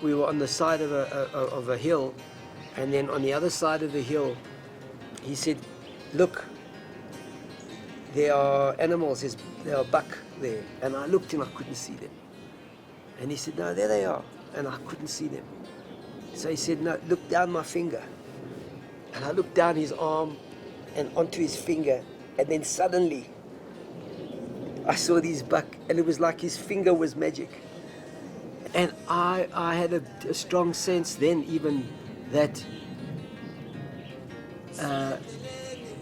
we were on the side of a hill, and then on the other side of the hill, he said, look, there are animals, there are buck there. And I looked and I couldn't see them. And he said, no, there they are. And I couldn't see them. So he said, no, look down my finger. And I looked down his arm and onto his finger, and then suddenly I saw these buck, and it was like his finger was magic. And I had a strong sense then even that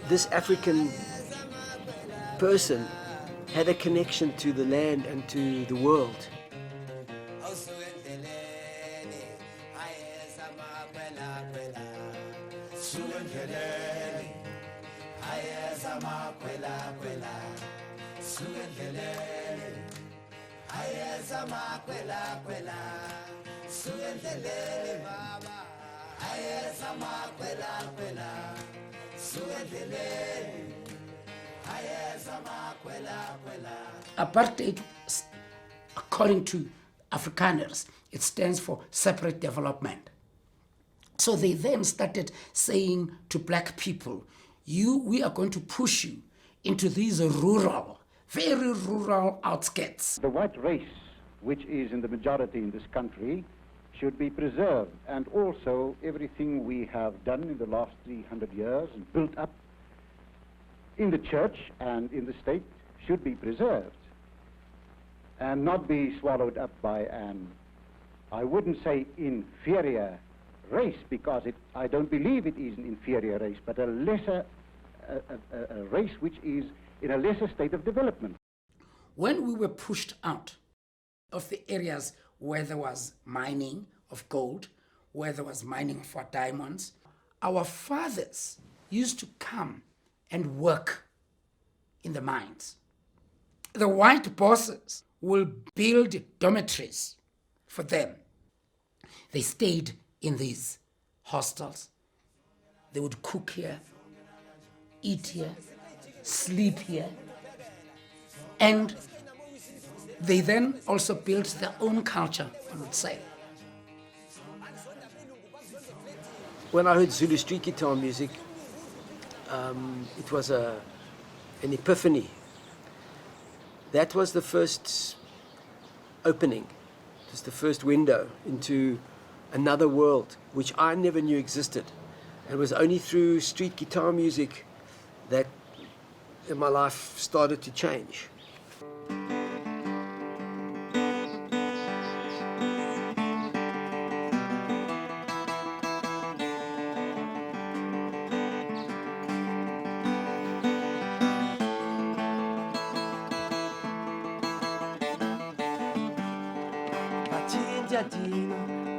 this African person had a connection to the land and to the world. Apartheid, according to Afrikaners, it stands for separate development. So they then started saying to black people, we are going to push you into these rural, very rural outskirts. The white race, which is in the majority in this country, should be preserved, and also everything we have done in the last 300 years and built up in the church and in the state should be preserved and not be swallowed up by an, I wouldn't say inferior race, because I don't believe it is an inferior race, but a lesser a race which is in a lesser state of development. When we were pushed out of the areas where there was mining of gold, where there was mining for diamonds, our fathers used to come and work in the mines. The white bosses will build dormitories for them. They stayed in these hostels. They would cook here, eat here, sleep here, and they then also built their own culture, I would say. When I heard Zulu street guitar music, it was an epiphany. That was the first opening. It was the first window into another world, which I never knew existed. It was only through street guitar music that my life started to change.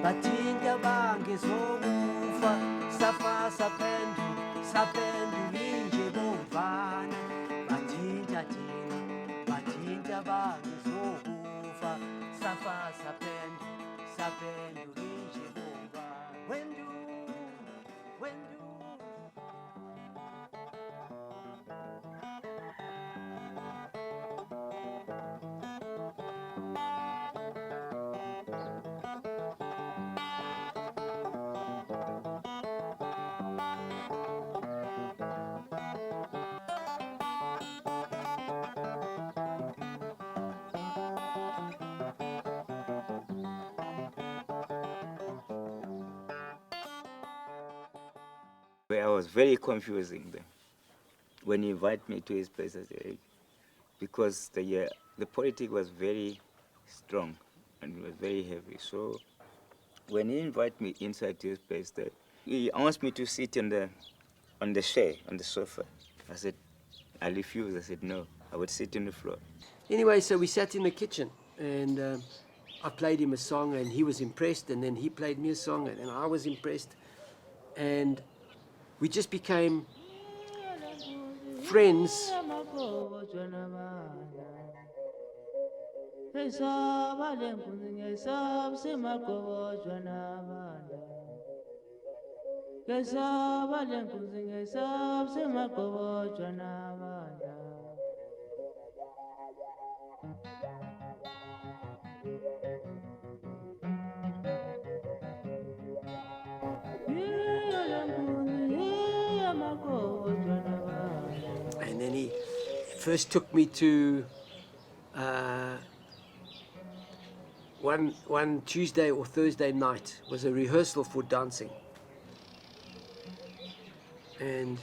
Bathinda bangezokufa safa saphendulinje bomvana bathinda bangezokufa safa saphendulinje bomvana when do I was very confusing then when he invited me to his place, because the politics was very strong and was very heavy. So when he invited me inside to his place, he asked me to sit on the chair, on the sofa. I said, I refused. I said, no, I would sit on the floor. Anyway, so we sat in the kitchen, and I played him a song, and he was impressed, and then he played me a song, and I was impressed. And we just became friends. first took me to one Tuesday or Thursday night was a rehearsal for dancing. And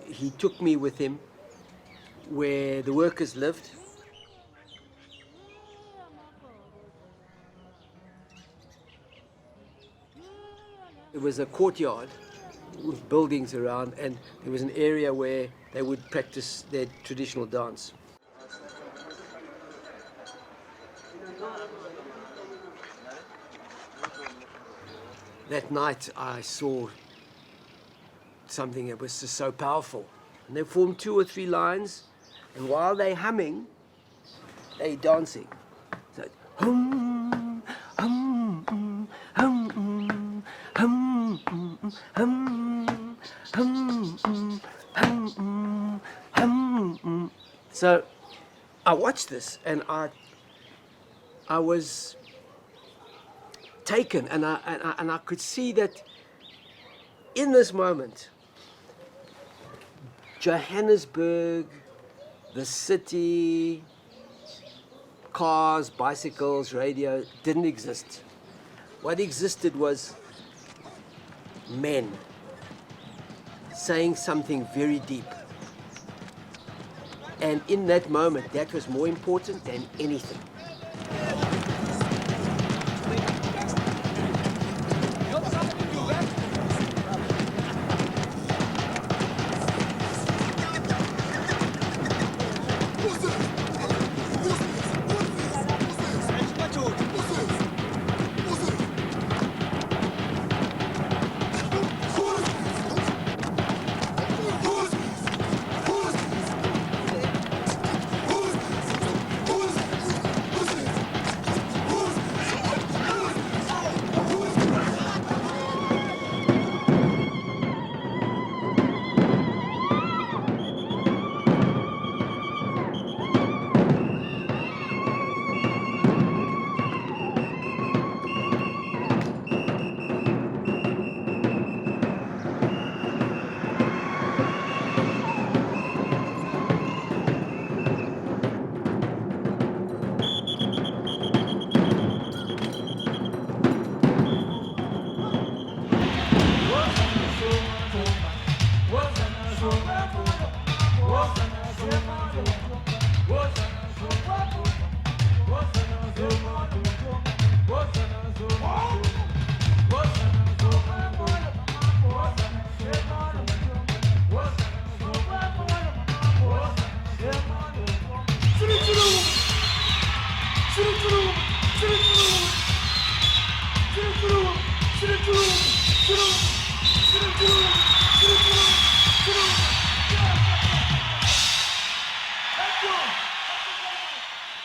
he took me with him where the workers lived. It was a courtyard with buildings around, and there was an area where they would practice their traditional dance. That night I saw something that was just so powerful. And they formed 2 or 3 lines, and while they're humming, they're dancing. So, hum, hum, hum, hum, hum, hum, hum, hum, hum. So I watched this, and I was taken, and I could see that in this moment, Johannesburg, the city, cars, bicycles, radio didn't exist. What existed was men saying something very deep. And in that moment, that was more important than anything.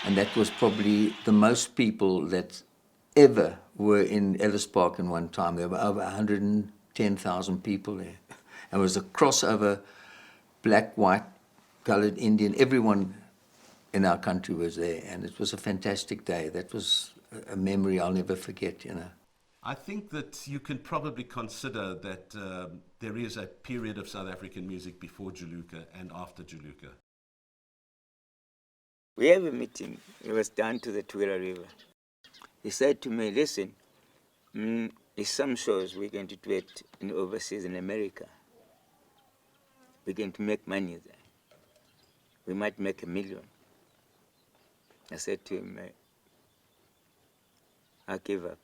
And that was probably the most people that ever were in Ellis Park in one time. There were over 110,000 people there. And it was a crossover, black, white, colored, Indian, everyone in our country was there. And it was a fantastic day. That was a memory I'll never forget, you know. I think that you can probably consider that there is a period of South African music before Juluka and after Juluka. We have a meeting. It was down to the Twila River. He said to me, listen, there's some shows we're going to do it in overseas in America. We're going to make money there. We might make $1 million. I said to him, I give up.